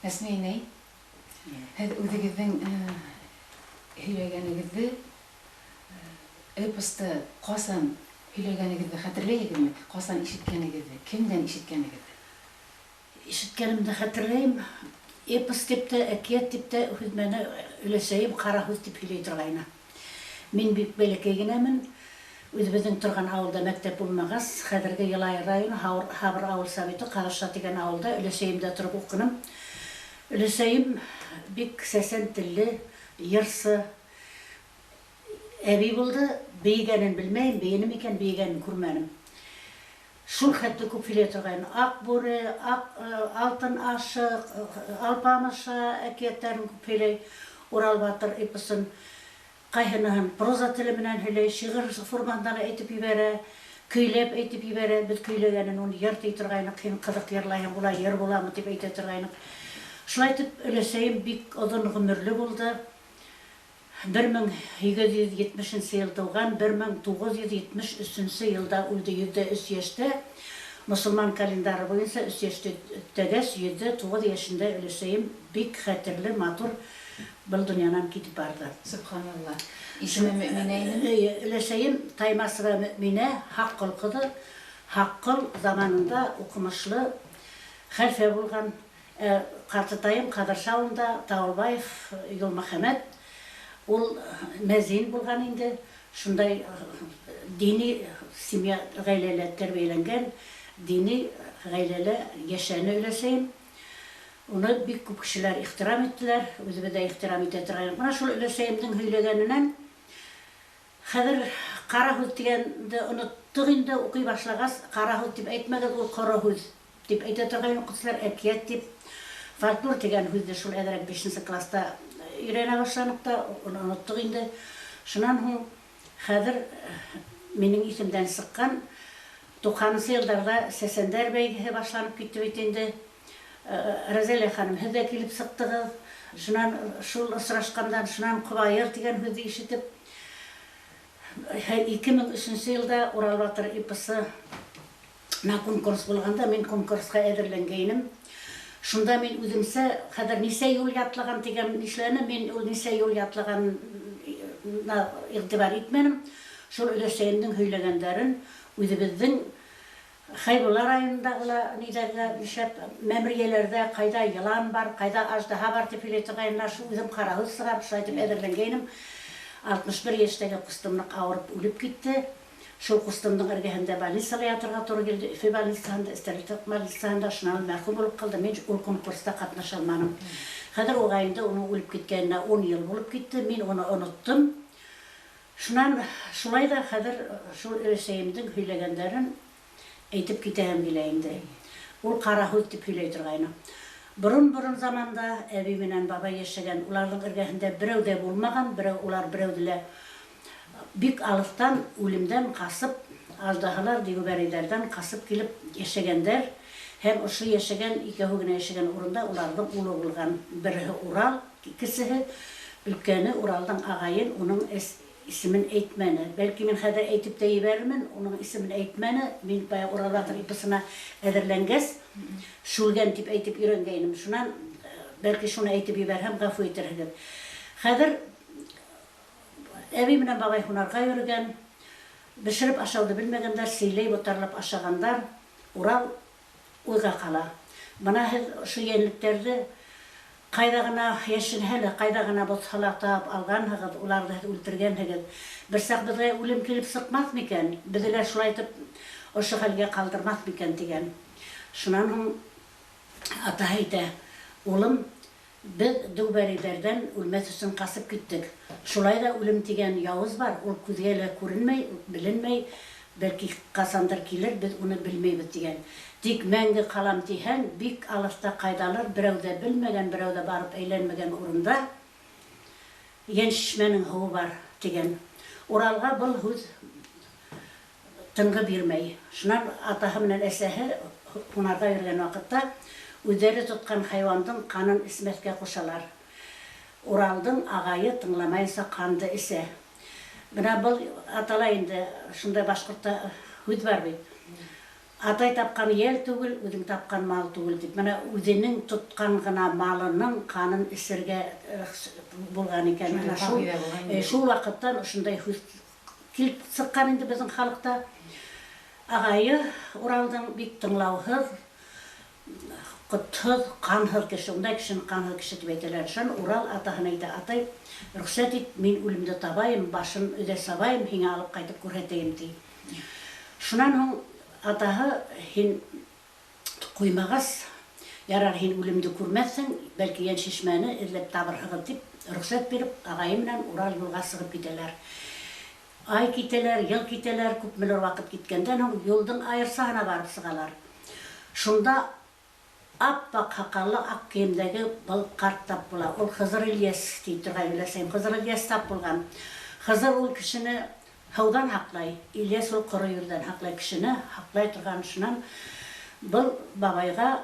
Әсмәйнәй, һеҙ үҙегеҙҙең һөйләгәнегеҙҙе, эпосты ҡасан һөйләгәнегеҙҙе хәтерләйһегеҙме? Ҡасан ишеткәнегеҙҙе? Кемдән ишеткәнегеҙҙе? Ишеткәнемде хәтерләйем. Эпос тип тә, әкиәт тип тә һүҙмәне өләсәйем ҡара һүҙ тип һөйләй торғайны. Мин бик бәләкәй генәмен. Үҙебеҙҙең торған ауылда мәктәп булмағас, хәҙерге Йылай районы Һабыр ауыл советы Ҡаҙаша тигән ауылда өләсәйемдә тороп уҡыным. Өләсәйем бик сәсән телле, йырсы. Әбей булды, бейгәнен белмәйем, бейенем икән, бейгәнен күрмәнем. Шул хәтле күп һөйләй торғайны. Аҡ бүре, алтын ашыҡ, Алпамыша әкиәттәрен күп һөйләй. Урал батыр эпосын ҡайһыныһын проза теле менән һөйләй, шиғыр формаһында әйтеп ебәрә, көйләп әйтеп ебәрә. Беҙ көйләгәнен уны йыр тип торғайныҡ, һин ҡыҙыҡ йырлайһың, була йыр буламы тип әйтә торғайныҡ. Шулай итеп, өләсәйем бик оҙон ғүмерле булды. 1870 йыл тыуған, 1973 йылда үлде, 103 йәштә. Мосолман календары буйынса 3 йәште тәгәс, 9 йәшендә өләсәйем бик хәтерле, матур был донъянан китеп барды. Субханалла. Исеме Мөминә. Өләсәйем Таймасова Мөминә, Һаҡҡыл ҡыҙы. Һаҡҡыл заманында уҡымышлы хәлфә булған. Ҡартатайым Ҡадырша ауылында Тауылбаев Юлмөхәмәт. Ул мәзин булған инде. Шундай дини семья ғаиләлә тәрбиәләнгән, дини ғаиләлә йәшәне өләсәйем. Уны бик күп кешеләр ихтирам иттеләр, үҙебеҙ дә ихтирам итә торғайныҡ. Бына шул өләсәйемдең һөйләгәненән хәҙер ҡара һүҙ тигәнде оноттоҡ инде, уҡый башлағас, ҡара һүҙ тип әйтмәгеҙ, ул ҡоро һүҙ дип әйтә торғайны уҡытыусылар, әкиәт дип. Фольклор тигән һүҙҙе шул әҙерәк 5-нсе класста өйрәнә башланыҡ та, уны оноттоҡ инде. Шунан һуң хәҙер минең иҫемдән сыҡҡан 90-нсы йылдарҙа сәсәндәр бәйгеһе башланып китте бит инде. Рәзәлә ханым, һеҙ дә килеп сыҡтығыҙ. Шунан шул осрашҡандан, шунан ҡобайыр тигән һүҙҙе ишетеп, 2003 йылда Урал батыр эпосы конкурс булғанда, мин конкурсҡа әҙерләнгәйнем. Шунда мин үҙемсә, хәҙер нисә юл ятлаған тигән нишләне, мин ул нисә юл ятлаған иғтибар итмәнем. Шул өләсәйемдең һөйләгәндәрен үҙебеҙҙең Хәйбулла районындағы мәмерйәләрҙә ҡайҙа йылан бар, ҡайҙа аждаһа бар тип һөйләй торғайнылар. Шул үҙем ҡараһүҙ сығарып, шулай итеп әҙерләнгәйнем. 61 йәштәге ҡустымныҡ ауырып үлеп китте. Шул ҡустымдың эргәһендә больницала ятырға туры килде. Өфө больницаһында, Стәрлетаҡ больницаһында, шунан мәрхүм булып ҡалды. Мин ул конкурста ҡатнаша алманым. Хәҙер уға уның үлеп киткәненә 10 йыл булып китте. Мин уны оноттом. Шунан шулай да хәҙер шул өләсәйемдең һөйләгәндәрен әйтеп китәһем килә инде. Ул ҡара һүҙ тип һөйләй торғайны. Борон заманда әбей менән бабай йәшәгән, уларҙың эргәһендә берәү дә булмаған, улар берәүҙе лә бик алыҫтан, үлемдән ҡасып, аждаһалар, дигүбәрәйҙәрҙән ҡасып килеп йәшәгәндәр. Һәм ошо йәшәгән, икәүһе генә йәшәгән урында уларҙың улы булған. Береһе Урал, икенсеһе өлкәне Уралдың ағайын, уның исемен әйтмәне. Бәлки мин хәҙер әйтеп тә ебәрмен, уның исемен әйтмәне. Мин бая Урал батыр эпосына әҙерләнгәс, Шүлгән тип әйтеп өйрәнгәйнем. Шунан бәлки шуны әйтеп ебәрһәм, ғәфү итәрһегеҙ. Хәҙер әбей менән бабай һунарға йөрөгән, бешереп ашауҙы белмәгәндәр, сейләй ботарлап ашағандар, Урал уйға ҡала. Бына һеҙ ошо йәнлектәрҙе ҡайҙа ғына йәшенһәле, ҡайҙа ғына боҫһала тап алғанһығыҙ, уларҙы һеҙ үлтергәнһегеҙ. Бер саҡ беҙгә үлем килеп сыҡмаҫ микән? Беҙҙе лә шулай итеп ошо хәлгә ҡалдырмаҫ микән тигән. Шунан һуң атаһы әйтә: улым, беҙ Дәүбәрәйҙәрҙән үлмәҫ өсөн ҡасып киттек. Шулай да үлем тигән яуыз бар, ул күҙгә лә күренмәй, беленмәй, бәлки ҡасандыр килер, беҙ уны белмәйбеҙ тигән. Тик мәңге ҡалам тиһәң, бик алыҫта ҡайҙалыр, берәүҙә белмәгән, берәүҙә барып әйләнмәгән урында Йәншишмәнең һыуы бар тигән. Уралға был һүҙ тынғы бирмәй. Шунан атаһы менән әсәһе һунарға йөрөгән ваҡытта үҙҙәре тотҡан хайуандың ҡанын эсмәҫкә ҡушалар. Уралдың ағайы тыңламайынса ҡанды эсә. Бына был атала инде, шундай башҡортта һүҙ бар бит. Атай тапқан ел түгел, үзең тапқан мал түгел дип. Менә үзенең тоткан гына малының канын исергә булган икән. Шул вакыттан ошондай хүз килеп сыккан инде безнең халыкта. Агайы Уралдың бик тыңлаусыз, кытсыз, канһыз кеше, ундай кешене канһыз кеше дип әйтәләр. Шун Урал атаһына әйтә: "Атай, рөхсәт ит, мин үлемде табайым, башын өйдә сабайым, һиңа алып кайтып күрһәтәйем" ди. Шуннан һуң атаһы: "Һин куймагас, ярар һин үлемде күрмәссең, бәлки ян шишмәне эзләп табырһығыз" дип рөхсәт биреп, агайы менән Урал юлга сыгып китәләр. Ай китәләр, ел китәләр, күпмелер вакыт киткәндән һуң юлдың айырсаһына барып сыгалар. Шунда ап-ак һакаллы, ак киемдәге был карт тап була. Ул Хызыр Ильяс ди торган беләсәм. Хызыр Ильяс тап булган. Хызыр ул кешене һаудан һаклай. Ильяс ул коры юлдан һаклай кешене, һаклай торган шуннан был бабайга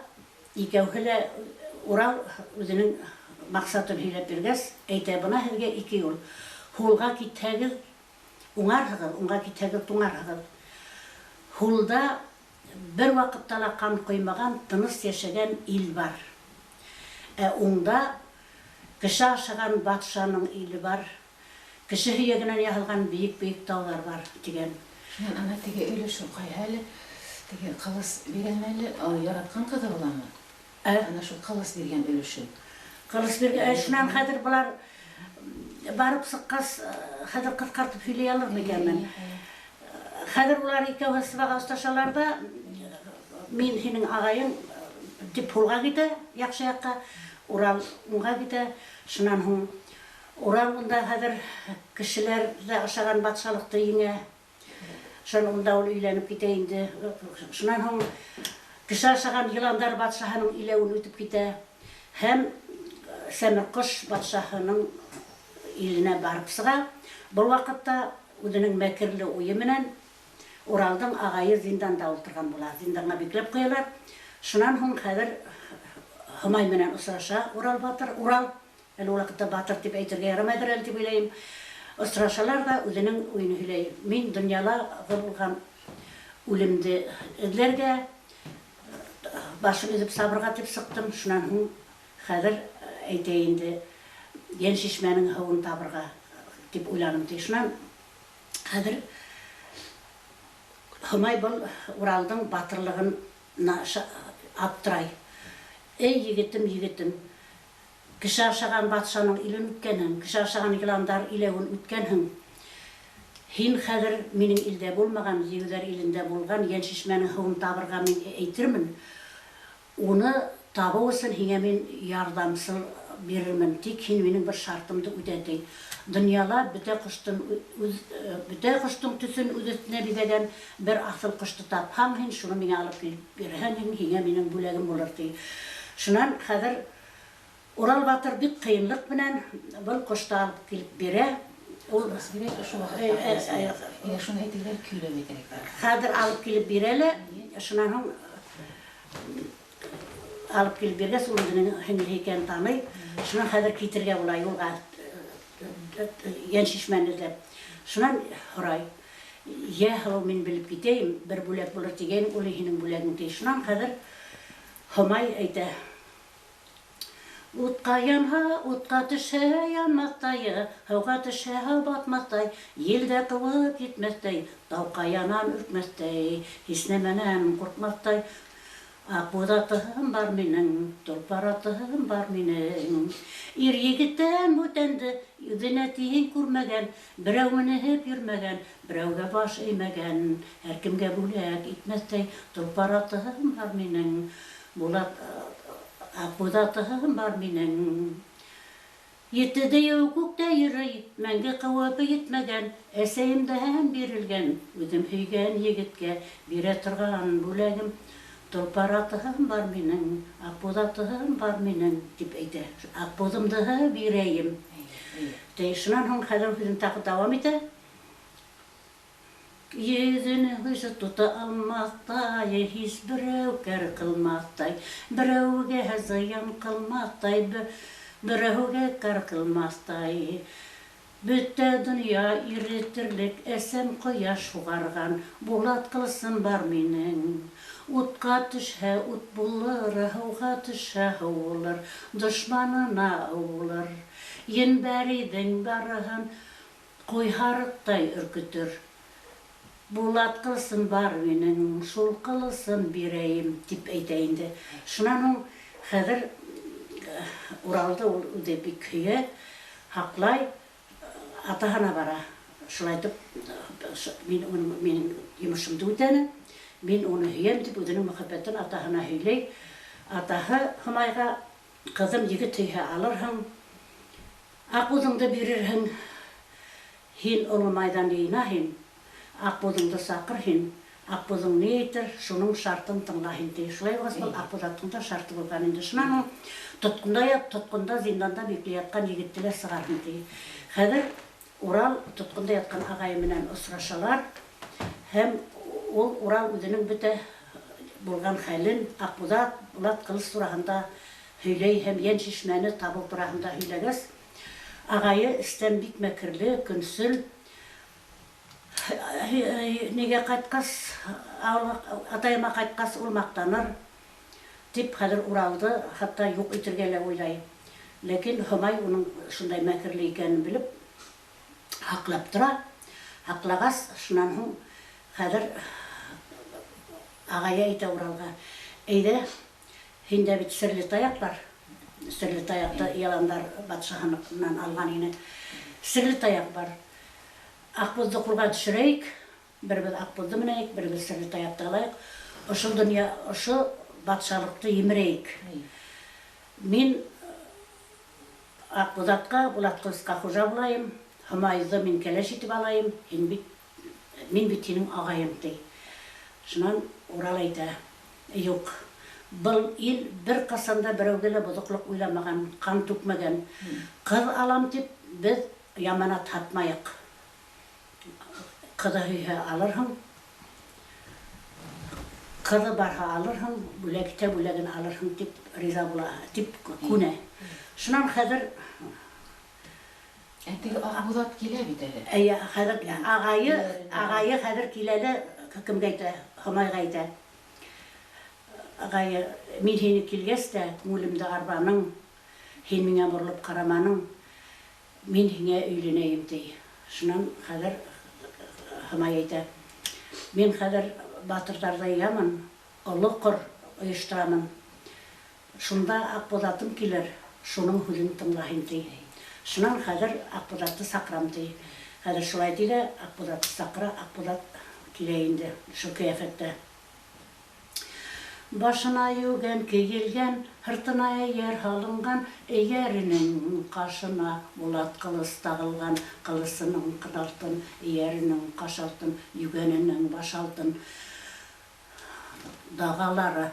икәүһе Урал үзенең максатын һөйләп биргәс, әйтә: "Бына һеҙгә ике юл. Һулга китһәгеҙ, уңарһығыҙ, уңга китһәгеҙ, туңарһығыҙ. Һулда бер вакытта ла кан ҡоймаған, тыныс йәшәгән ил бар. Ә уңда кеше ашаған батшаның иле бар. Кеше һөйәгенән яһалган бейек-бейек тауҙар бар" дигән. Шунан ана теге өлөшө ҡайһы теге ҡылыс биргәнме, яраткан ҡыҙы буламы? Ана шул ҡылыс биргән өлөшө. Ҡылыс биргән. Шунан хәҙер булар барып сыҡҡас, хәҙер ҡыҫҡартып һөйләй алырмы икәнмен? Хәҙер улар икәүһе сыбаға осташалар да, мин һинең ағайың дип һулға китә, яҡшы яҡҡа, Урал уңға китә. Шунан һуң Урал унда хәҙер кешеләр ҙә ашаған батшалыҡты еңә. Шунан унда ул өйләнеп китә инде. Шунан һуң кеше ашаған йыландар батшаһының иләүен үтеп китә. Һәм Сәмерҡош батшаһының иленә барып сыға. Был ваҡытта үҙенең мәкерле уйы менән Уралдың ағайы зинданда ултырған була. Зинданға бикләп ҡуялар. Шунан һуң хәҙер Һомай менән осраша Урал батыр. Урал, әле ул ваҡытта батыр дип әйтергә ярамайҙыр әле дип уйлайым. Осрашалар да үҙенең уйын һөйләй. Мин донъяла булған үлемде эҙләргә, башын өҙөп сабырға тип сыҡтым. Шунан һуң хәҙер әйтә инде, йән шишмәнең һыуын табырға дип уйланым ти. Шунан хәҙер Һомай был Уралдың батырлығын аптырай. Эй, егетем, егетем, кеше ашаған батшаның илен үткәнһең, кеше ашаған йыландар иләүен үткәнһең. Һин хәҙер минең илдә булмаған, егеүҙәр илендә булған йән шишмәнең һыуын табырға мин әйтермен. Уны табыу өсөн һиңә мин ярҙамсыл бирермен, тик һин минең бер шартымды үтәтей. Донъяла бөтә ҡоштоң төҫөн үҙ өҫтөнә биҙәгән бер аҫыл ҡошто тапһаң, һин шуны миңә алып килеп бирһәң, һиңә минең бүләгем булыр ти. Шунан хәҙер Урал батыр бик ҡыйынлыҡ менән был ҡошто алып килеп бирә. Ул шуны әйтелгән көйләп әйтәләр. Хәҙер алып килеп бирә лә, шунан һуң алып килеп биргәс, ул үҙенең һеңлеһе икәнен таный. Шунан хәҙер китергә була юлға, йән шишмәне эҙләп. Шунан һорай: "Йә, һылыу, мин белеп китәйем, бер бүләк булыр тигәйнем, ул һинең бүләгең ти." Шунан хәҙер Һомай әйтә: "Утҡа янһа, утҡа төшһә янмаҫтай, һыуға төшһә һыу батмаҫтай, елдә ҡыуып етмәҫтәй, тауҡа янан өркмәҫтәй, һис нәмәнән ҡурҡмаҫтай. Аҡбуҙ атыһым бар минең, толпар атыһым бар минең. Ир егеттән бүтәнде, үҙенә тиһен күрмәгән, берәү менеп йөрмәгән, берәүгә баш эймәгән, һәр кемгә бүләк итмәҫтәй, толпар атыһым бар минең, аҡбуҙ атыһым бар минең. Ете дейеү күктә йөрөй, мәңге ҡыуып етмәгән, әсәйемдән бирелгән, үҙем һөйгән егеткә бирә торған бүләгем. Толпар атыһым бар минең, аҡбуҙ атыһым бар минең" дип әйтә. Аҡбуҙымды бирәйем. Шунан һуң хәҙер һүҙен тағы дауам итә. Йөҙөнө һүҙе тота алмаҫтай, һис берәү кәр ҡылмаҫтай, берәүгә зыян ҡылмаҫтай, берәүгә кәр ҡылмаҫтай. Бөтә донъя иретерлек әсәм ҡояш һуғарған, булат ҡылысым бар минең. Утқа төшһә, ут булыр, һыуға төшһә, һыу булыр, дошманына булыр. Янбәрйҙең барыһын ҡуйһарыҡтай өркөтөр. Булат ҡылысын бар минең, шул ҡылысын бирәйем, тип әйтә инде. Шунан һуң хәҙер Уралды ул үҙе бик һөйә, һаҡлай, атаһына бара. Шулай итеп, минең йомошомдо үтәне, мин уны һөйәм дип, үҙенең мөхәббәтен атаһына һөйләй. Атаһы Һомайға, ҡыҙым, егет һөйһә алырһың, Аҡбуҙыңды бирерһең, һин оло майҙан йыйна һин, Аҡбуҙыңды саҡыр һин, Аҡбуҙың ни әйтер, шуның шартын тыңла һин, ти. Шулай булғас, был Аҡбуҙаттың да шарты булған инде. Шунан ул тотҡонда, зинданда бикле ятҡан егетте лә сығарһын, ти. Хәҙер Урал тотҡонда ятҡан ағайы менән осрашалар, һәм ул Урал үҙенең бөтә булған хәлен Аҡбуҙат, Булат ҡылыс тураһында һөйләй һәм йән шишмәне табыу тураһында һөйләгәс, ағайы эстән бик мәкерле, көнсөл, нигә ҡайтҡас, атайыма ҡайтҡас ул маҡтаныр, тип хәҙер Уралды хатта юҡ итергә лә уйлай. Ләкин Һомай уның шундай мәкерле икәнен белеп, һаҡлап тора. Һаҡлағас, шунан һуң хәҙер ағайы әйтә Уралға: әйҙә, һиндә бит серле таяҡ бар. Серле таяҡты яландар батшаһынан алған ине. Серле таяҡ бар. Аҡбуҙҙы ҡулға төшөрәйек, беребеҙ Аҡбуҙҙы менәйек, беребеҙ серле таяҡты алайыҡ. Ошо донъя, ошо батшалыҡты емерәйек. Мин Аҡбуҙатҡа, Булат ҡылысҡа хужа булайым, Һомайҙы мин кәләш итеп алайым, мин бит һинең ағайым, ти. Шунан Урал әйтә: юҡ, был ил бер ҡасанда берәүгә лә боҙоҡлоҡ уйламаған, ҡан түкмәгән. Ҡыҙ алам тип, беҙ яманат һатмайыҡ. Ҡыҙы һөйһә алырһың, ҡыҙы барһа алырһың, бүләктә бүләген алырһың, тип риза була, тип күнә. Шунан хәҙер Теге Аҡбуҙат килә бит әле. Хәҙер ағайы хәҙер киләле, кемгә әйтә, Һомайға әйтә: ағайы, мин һине килгәс тә, күңелемде арбаның, һин миңә боролоп ҡараманың, мин һиңә өйләнәйем, ти. Шунан хәҙер Һомай әйтә: мин хәҙер батырҙарҙы йыямын, оло ҡор ойошторамын. Шунда Аҡбуҙатым килер, шуның һүҙен тыңлаһын, ти. Шунан хәҙер Аҡбуҙатты саҡырам, ти. Хәҙер шулай ти дә, Аҡбуҙатты саҡыра, Аҡбуҙат килә инде, шул ҡиәфәттә. Башына йүгән кейелгән, һыртына эйәр һалынған, эйәренең ҡашына Булат ҡылыс тағылған, ҡылысының ҡыҙалтын, эйәренең ҡашалтын, йүгәненең башалтын, дағалары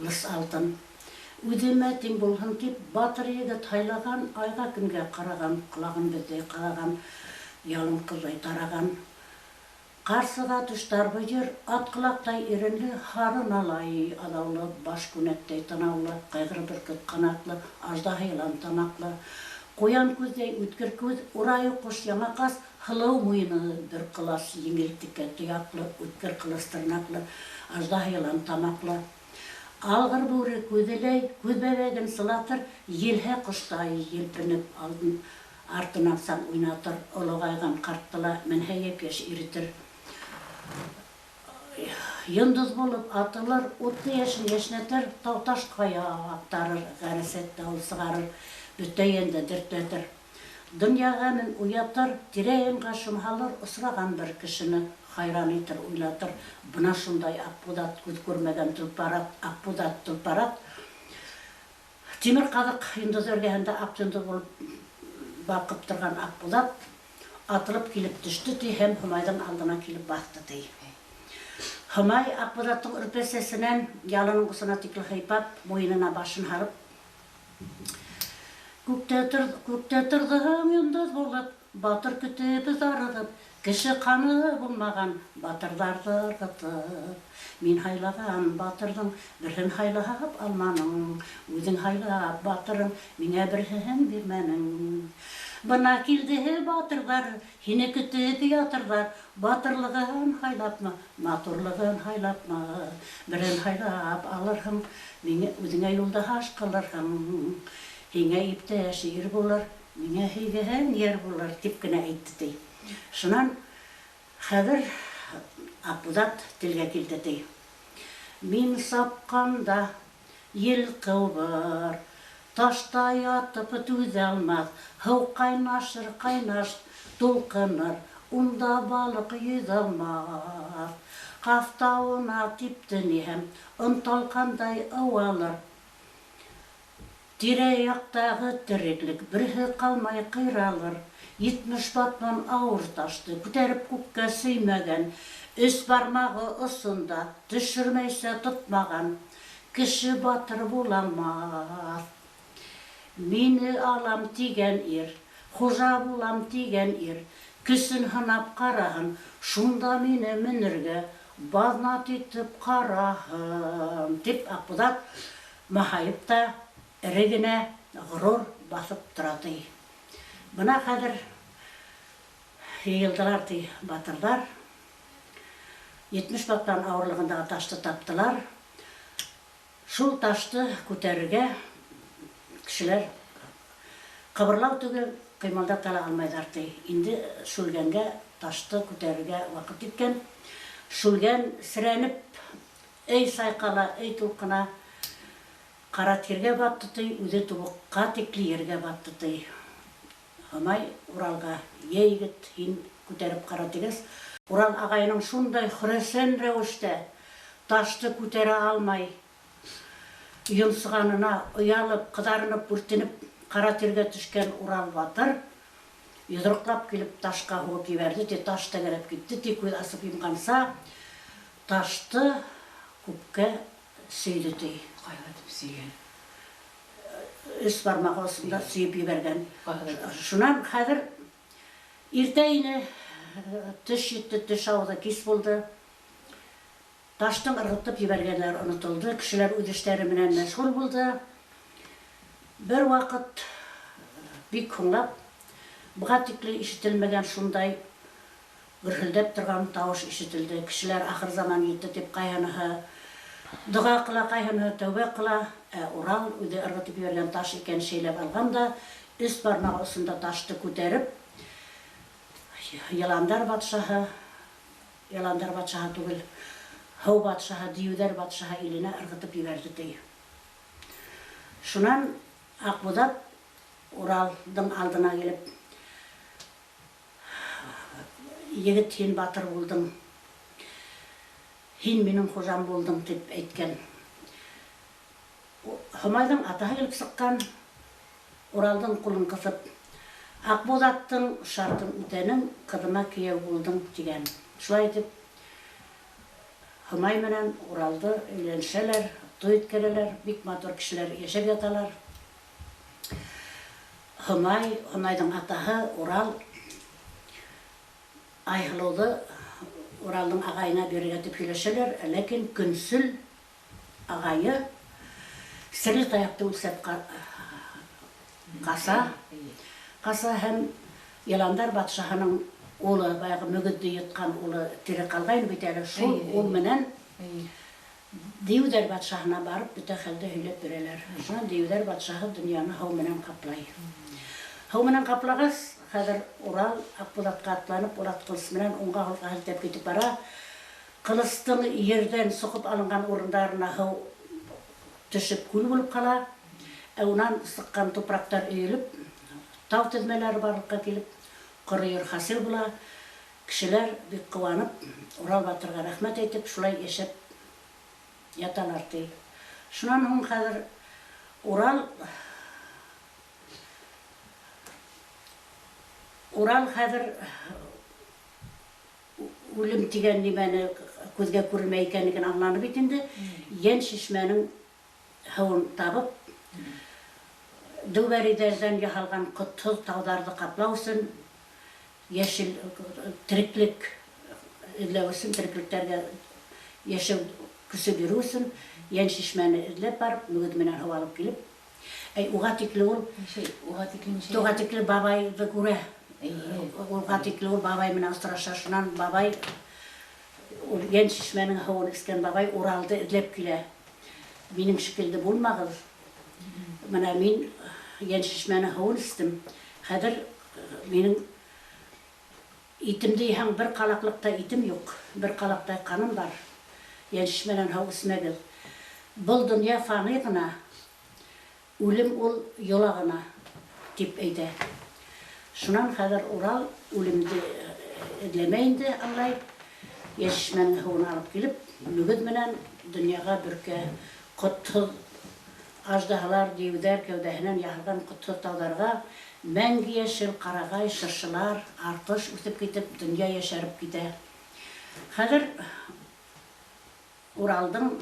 лыс алтын. Үҙемә тиң булһын тип, батыр егет һайлаған, айға көнгә ҡараған, ҡолағын беҙҙәй ҡаҙаған, ялын ҡылдай тараған. Ҡарсыға төштәр бөйөр, атҡылаҡтай иренле, һарын алай аҙаулы, баш күнәктәй тынаулы, ҡайғыры бөркөт ҡанатлы, аждаһа йылан танаҡлы. Ҡуян күҙҙәй үткер күҙ, урайы ҡош яңаҡас, һылыу муйыны бер ҡылас, еңел текә тояҡлы, үткер ҡылыс тырнаҡлы, аждаһа йылан тамаҡлы. Алғыр бүре күҙеләй, күҙ бәбәген сылатыр, елһә ҡоштай елпенеп артынан саң уйнатыр, олоғайған ҡарттыла менһә йәп-йәш иретер. Йондоҙ булып атылыр, утлы йәшен йәшнәтер, тау-таш ҡая аҡтарыр, ғәрәсәт дауыл сығарыр, бөтә йәнде дертләтер. Донъя ғәмен уятыр, тирә-йәнгә шомһалыр, осраған бер кешене хайран итер, уйлатыр. Бына шундай Аҡбуҙат, күҙ күрмәгән Төлпарат, Аҡбуҙат Төлпарат. Тимер ҡаҙыҡ йондоҙ эргәһендә аҡ йондоҙ булып баҡып торған Аҡбуҙат атылып килеп төштө, ти, һәм Һомайҙың алдына килеп баҫты, ти. Һомай Аҡбуҙаттың өрпәсәсенән ялының осона тикле һыйпап, муйынына башын һалып: күктә торҙоң йондоҙ булып, батыр көтөбөҙ арығып, кеше ҡаны булмаған батырҙарҙы ырғытып. Мин һайлаған батырҙың берһен һайлап алманың, үҙең һайлап батырың, миңә берһен бирмәнең. Bana kildi batırlar, yine kütüp yatırlar. Batırlığın haylatma, matırlığın haylatma. Birin haylap alırhım, mine üzüne yolda haş kalırhım. Hine ipte şiir bulur, mine higehen yer bulur, tipkine aytdı. Şunan hazır apudat tilge kildi. Min sapkanda yılkı var. Taşta yatıp düzelmez, hıv kaynaşır kaynaş, dulkınır, unda balık yüzemez. Kaftağına tiptini hem, ıntalkanday avalır. Direyaktağı diriklik, birhi kalmay kıyralır. 70 batman ağır taştı, küterip kukka sıymagan, üst parmağı ısında, düşürmeyse tutmagan, kişi batır bulamaz. Mini alam tigen ir, hoca bulam tigen ir, küsün hınap karahın, şunda mini minirge, bazna titip karahın. Tip akbudat, mahayıp da erigine gurur basıp duradı. Buna kadar yıldılar batırlar, 70 battan ağırlığında taştı taptılar. Şul taştı küterge, kişiler kabırlav tügü kıymalda tala almaydardı. Indi şulgenge taştı küterge vakit etken, şulgen sirenip ey saykala, ey tulkına kara terge battıdı, üze tubukka tekli yerge battıdı. Hamay Uralga yeğit hin küterip kara teges. Ural ağayının şunday hıresen revişte taştı kütere almay, yımsıganına uyalıp, kıdarınıp, bürtinip, kara terge düşken Ural batır. Yudruklap gelip taşka hoğup yiverdi, de taşta gelip gitti, de köy asıp imkansa, taştı kupke süydüdü. Qaylatıp suygan. Üst parmağı olsunda suyup yivergen. Şunan hazır irteyini tüş yitti, tüş ağıda kis buldu. Taştın ırgıtıp yivergenler unutuldu. Kişiler üdüşleri menen meşgul buldu. Bir vakit bir kunlap, buğatikli işitilmegen şunday gırhıldep durgan tavuş işitildi. Kişiler ahir zaman yetti tip kayhanıha, dua kıla kayhanıha, tövbe kıla. Ural üde ırgıtıp yivergen taş iken şeylep alganda, üst parmağı üstünde taştı küterip, Yalandar Batşahı tugul, Hov Batşahı, Diyüder Batşahı iline ırgıtıp yiverdi dey. Şunan Akbudat Ural'dın aldına gelip, yigit hin batır buldum, hin benim hocam buldum dep aytken. Humaydan ataha gelip sıkkan, Ural'dın kulun kısıp, Akbudat'tın şartın ütenin kıdıma kiyev buldum degen. Şulay edip, Humay menen Ural'da öğlenişeler, toyut kereler, bik matur kişiler yaşap yatalar. Humay'dın ataha Ural, ayhılığı Ural'dın ağayına bir yatip hileşeler, lekin künsül ağayı sirli tayakta ulsep kasa hem Yalandar Batşahı'nın oğlu, bayağı mügüddü yutkan oğlu tiri kalgayın biteli şul oğul menen Diyüder Batşahı'na barıp büte halde hüylep bireler. Şuna Diyüder Batşahı dünyanı hav menen kaplay. Hav menen kaplagız, hazır Ural Akbudat'a atlanıp, Urat kılıs menen onga halka haltep gitip bara, kılыстın yerden sokup alıngan orundarına hav düşüp kül bulup kala, ondan sıkkan topraklar öğülüp, tav tizmeleri barlıkka gelip, kırıyor hasil bula, kişiler bir kıvanıp, Ural Batır'a rahmet etip, şulay yaşap yatalar değil. Şunan hun hazır Ural hazır ölüm tigen nimeni közge көрülmeykenlikin anlanıp bitindi. Yen şişmenin havun tabıp, Duveriderden yahalgan kıttıl tağdardı kaplausun, yeşil triklik izlevsin, trikliklerge yeşil küsü birüsün, yen şişmeni izlep barıp, mügüdmenen hava alıp gelip, Уға тикле ул, Уға тикле туға тикле бабайды күрә. Әйе. Уға тикле ул бабай менән осраша, шунан бабай, ул ген шишмәнең һавын искән бабай Уралды эҙләп килә. Минең шикелле булмағыҙ. Менә мин ген шишмәнең һавын истем. Хәҙер минең итемде иһәң бер ҡалаҡлыҡта итем юҡ, бер ҡалаҡтай ҡаным бар. Ген шишмәнән һау эсмәгеҙ. Был донъя фани ғына, үлем ул йола ғына, тип әйтә. Шунан хәҙер Урал үлемде эҙләмәй инде аңлай. Ген шишмәнең һауын алып килеп, мөгөҙ менән донъяға бөркә. Ҡотһоҙ аждаһалар, диеүҙәр кәүҙәһенән яһалған ҡотһоҙ тауҙарға мәңге йәшел ҡарағай, шыршылар, артыш үҫеп китеп, донъя йәшәреп китә. Хәҙер Уралдың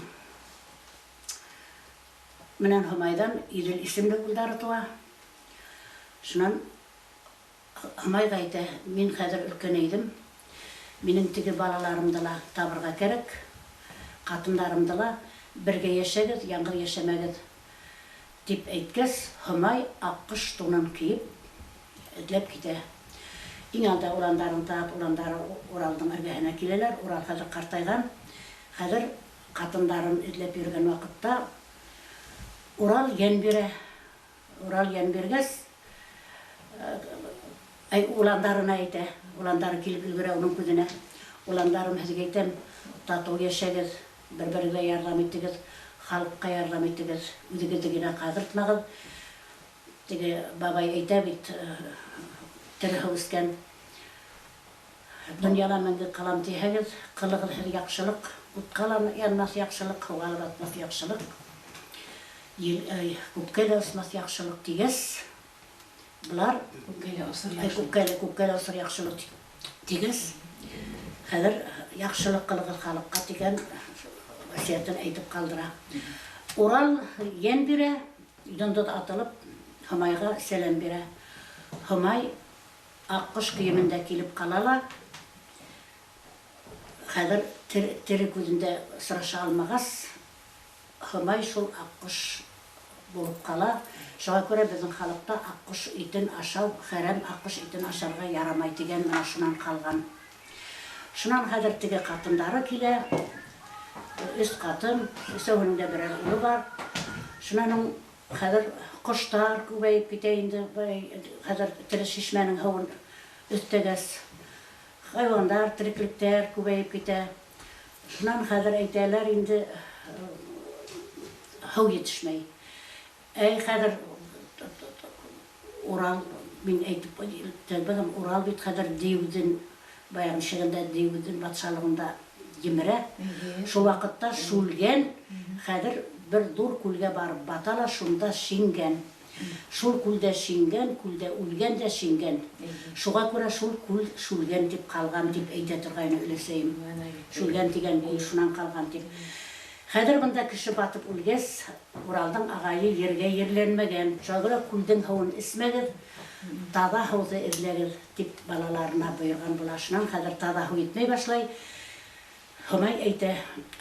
менән Һомайҙан Иҙел исемле улдары тыуа. Шунан Һомайға әйтә, мин хәҙер өлкәнәйҙем, минең теге балаларымды ла табырға кәрәк, ҡатындарымды ла бергә йәшәгеҙ, яңғыҙ йәшәмәгеҙ, тип әйткәс, Һомай аҡҡош тунын кейеп, эҙләп китә. Иң алда уландарын тап, уландары Уралдың эргәһенә киләләр. Урал хәҙер ҡартайған. Хәҙер ҡатындарын эҙләп йөргән ваҡытта Урал йән бирә. Урал йән биргәс, уландарына әйтә. Уландары килеп өлгөрә уның күҙенә. Уландарым, һеҙгә әйтәм, татыу йәшәгеҙ, бер-берегеҙгә ярҙам итегеҙ, халыҡҡа ярҙам итегеҙ, үҙегеҙҙе генә ҡайғыртмағыҙ. Теге бабай әйтә бит, тере һыу эскән. Донъяла мәңге ҡалам тиһәгеҙ, ҡылығыҙ һеҙ яҡшылыҡ, утҡа ла янмаҫ яҡшылыҡ, һыуға ла батмаҫ яҡшылык, күккә лә осмаҫ яҡшылык тигәс, былар күккә лә осор яҡшылык тигәс, хәҙер яҡшылыҡ ҡылығыҙ халыҡҡа тигән васиәтен әйтеп ҡалдыра. Урал йән бирә, йондоҙ атылып, Һомайға сәләм бирә. Һомай аҡҡош кейемендә килеп ҡала ла, хәҙер тере күҙендә осраша алмағас, Һомай шул аҡҡош булып ҡала. Шуға күрә беҙҙең халыҡта аҡҡош итен ашау хәрәм, аҡҡош итен ашарға ярамай тигән менә шунан ҡалған. Шунан хәҙер теге ҡатындары килә, 3 ҡатын, өсәүһенең дә берәр улы бар. Шунан хәҙер ҡоштар күбәйеп китә инде, хәҙер тере шишмәнең һыуын өҫтәгәс, хайуандар, тереклектәр күбәйеп китә. Шунан хәҙер әйтәләр инде һыу етешмәй. Хәҙер Урал, мин әйтеп тәлбәгәм, Урал бит хәҙер диеүҙең, баяғы шигендә диеүҙең батшалығында емерә. Шул ваҡытта шүлгән, хәҙер бер ҙур күлгә барып батала, шунда шингән. Шул күлдә шингән, күлдә үлгән дә шингән. Шуға күрә шул күл шүлгән тип ҡалған, тип әйтә торғайны өләсәйем. Шүлгән тигән күл шунан ҡалған тип. Хәҙер бында кеше батып үлгәс, Уралдың ағайы ергә ерләнмәгән. Шуға күрә күлдең һыуын эсмәгеҙ, таҙа һыуҙы эҙләгеҙ, тип балаларына бойорған була. Шунан хәҙер таҙа һыу етмәй башлай. Һомай әйтә,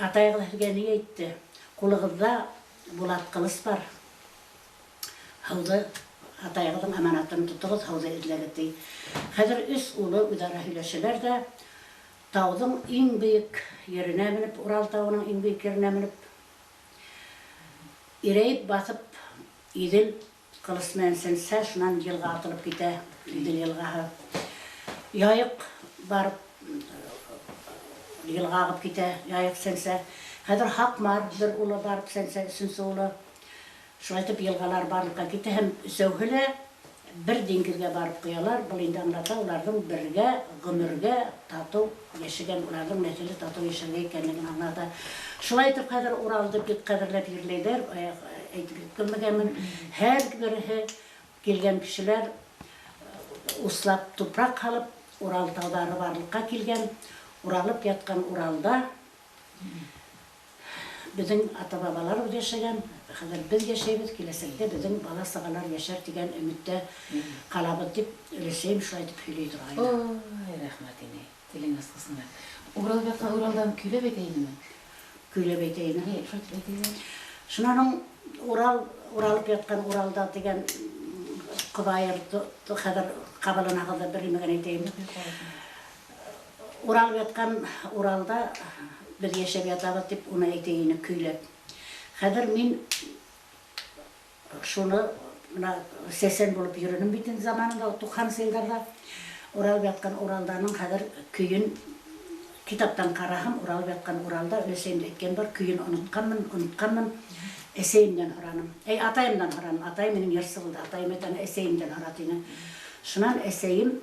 атайығыҙ һеҙгә ни әйтте? Ҡулығыҙҙа Булат ҡылыс бар. Һыуҙы, атайығыҙҙың аманатын тотоғоҙ, һыуҙы эҙләгеҙ ти. Хәҙер 3 улы үҙара һөйләшәләр дә, тауҙың иң бейек еренә менеп, Урал тауының иң бейек еренә менеп, ирәйеп баҫып, Иҙел ҡылыс менән сәнсә, шунан йылға атылып китә, Иҙел йылғаһы. Яйыҡ барып, йылға ағып китә, яйыҡ сәнсә. Хәҙер Хаҡмар бер улы барып сәнсә, 3-нсе улы. Шулай итеп йылғалар барлыҡҡа китә, һәм өсәүһе лә бер диңгеҙгә барып ҡоялар. Был инде аңлата уларҙың бергә, ғүмергә татыу йәшәгән, уларҙың нәҫеле татыу йәшәргә икәнлеген аңлата. Шулай итеп хәҙер Уралды бик ҡәҙерләп ерләйҙәр, әйтеп килмәгәнмен. Һәр береһе килгән кешеләр услап тупраҡ һалып, Урал тауҙары барлыҡҡа килгән, уралып ятҡан Уралда беҙҙең ата-бабалар үҙ йәшәгән, хәҙер беҙ йәшәйбеҙ, киләсәктә беҙҙең бала-сағалар йәшәр тигән өмөттә ҡалабыҙ дип, өләсәйем шулай итеп һөйләй торғайны. Ой, рәхмәт инәй, телең асҡысына. Уралдан көйләп әйтә инеме? Көйләп әйтә ине. Шулай әйтәйҙәр. Шунан Уралып яткан Уралда деген Кыбайыр хәзер кабалына хәзер бер нимәгә әйтәм. Уралып яткан Уралда без яшәп ятабыз дип уны әйтәйне көйләп. Хәзер мин шуны мына сесен булып йөренем битен заманында 90 елларда Уралып яткан Уралданың хәзер көйен китаптан карахым, Уралып яткан Уралда өлесемдә әйткән бар, көйен онытканмын. Эсейимден араным. Атайымдан араным. Атай менің ерсылды. Атайым етені эсейимден аратыйны. Шынан эсейим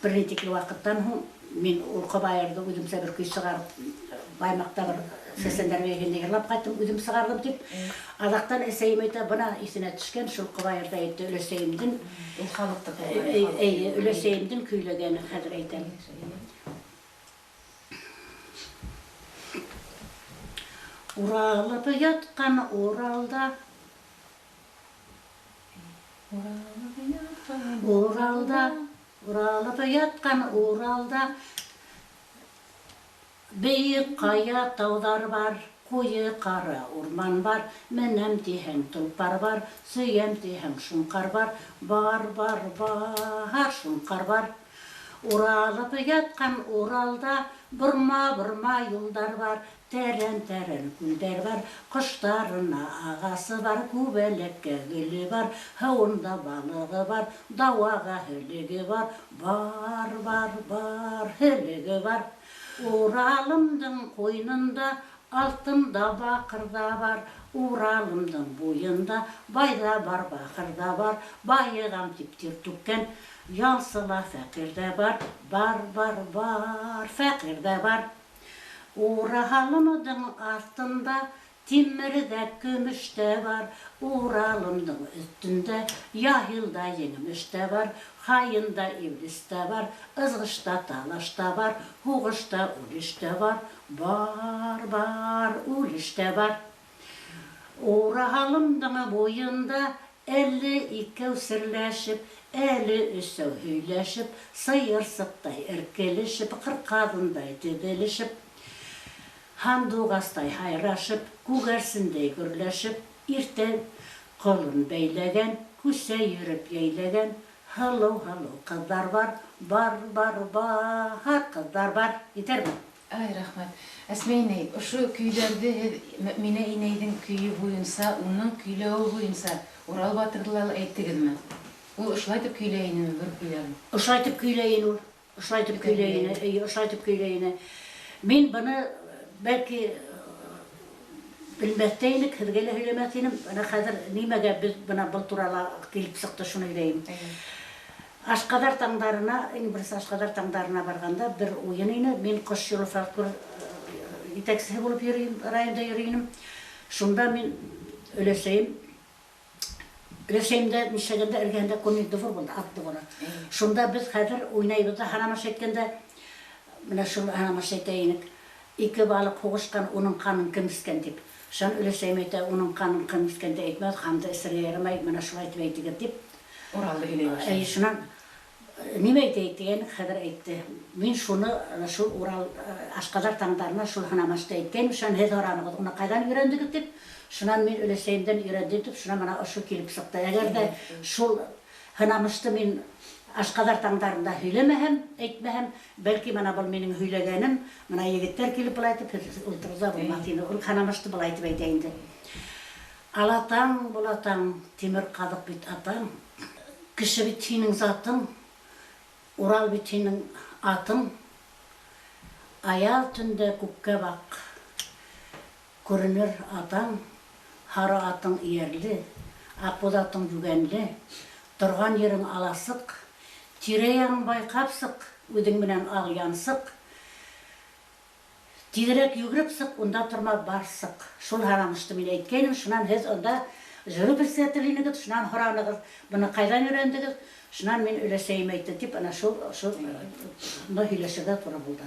бір ретеклі вақыттан hún мен ол Кыбайырды өзім бір күй сығарып Баймақта бір сесендер бейгенде ерлап қайттым, өзім сығарғым деп. Адақтан эсейим еті бұна есіне түшкен, шул Кыбайырда етті өлесейімден өлесейімден күйлегені қадыр айтам. Уралып яткан Уралда Уралып яткан Уралда бейік қая таудар бар, қойы қары урман бар, мінем тиһәң тұлпар бар, сүйем тиһәң шұңқар бар, бар шұңқар бар. Уралып яткан Уралда бұрма юлдар бар, тәрән күлдер бар, құштарына ағасы бар, көбәлекке гүлі бар, хауында балығы бар, дауаға хөлігі бар, бар хөлігі бар. Уралымдың қойнында алтында бақырда бар, Уралымдың бойында байда бар, бақырда бар, байыған типтер түккен, ялсыла фәқірді бар, фәқірді бар. Уралымдың артында темірді көмішті бар, Уралымдың үстінде яғылда еңімішті бар, қайында евлісті бар, ызғышта талашта бар, хуғышта өлішті бар, өлішті бар. Уралымдың бойында әлі икеу сірләшіп, әлі үсәу хөйләшіп, сыйырсықтай іркелішіп, қырқадындай тегелішіп, хандуғастай хайрашып, күгәрсіндей күрләшіп, иртен қолын бәйләгән, күсә йөріп ейләгән, халау қыздар бар, қыздар бар. Етер ме? Ай, рахмат. Әсмейней, ұшы күйлерді Мәмине инейдің күйі бойынса, оның күйлеуі бойынса Урал батырлары әйттігіз ме? Ол ұшылайтып күйлейінің бір күйлерін? Ұшылайтып күйлейіні. Мен бұны бәлкі білмәттейінік, хіргелі хүйлемәтейінім. Қазір немеге біз бұна бұл турала келіп сықты шыны үйлейім. Ашқадар таңдарына, ең бірісі Ашқадар таңдарына барғанда бір ойынайны, мен қош жолы фактор етексі болып райында үйрейінім. Шында мен өлесейімді нешегенде әргенде көмекті бұр болды, атты бұны. Шында біз қазір ойнайбызда ханамаш еткенде, мына шыл ханамаш етейінік, екі балық қоғышқан оның қанын кіміскен деп. Шан өлесейім еті оның қанын кіміскенде етмәді, қанды ісірге ярамай, мына шыл айтып әйтігіп деп. Уралды үйлей башлады. Шынан неме айтайын қазір айтты. Мен шуны шул Урал Ашқадар таңдарына шул ханамашты айткен, шан хез оранығыз, оны қайдан үйрендігіп деп. Шынан мен өлесейімден үйрендіп, шынан мана ұшы келіп шықты. Әгерде шул ханамашты мен Ашқадар таңдарында хүйлемәхем, әйтмәхем, бәлки мана бұл менің хүйлегенім, мана егеттер келіп бұл айтып, ұлтырыза болмақтыйны, ол ханамашты бұл айтып айтайынды. Алатаң, болатаң, темір қадық бит атаң, кіші бит сенің затың, Урал бит сенің атың, аял түнде көкке бақ, көрінер атаң, хары атың ерлі, ақбоз атың жүгенлі, тұрған ерің аласық, тирейің байқапсық, өдің менен ақ янсық, тидірек югіріп сық, онда тұрма барсық. Шул харамышты мен әйткенім, шынан хез онда жүрі бір сәтілінігіз, шынан хоранығыз, бұны қайдан өрендігіз, шынан мен өлесейім әйтті деп, ана шул нұхилешіде тұры болды.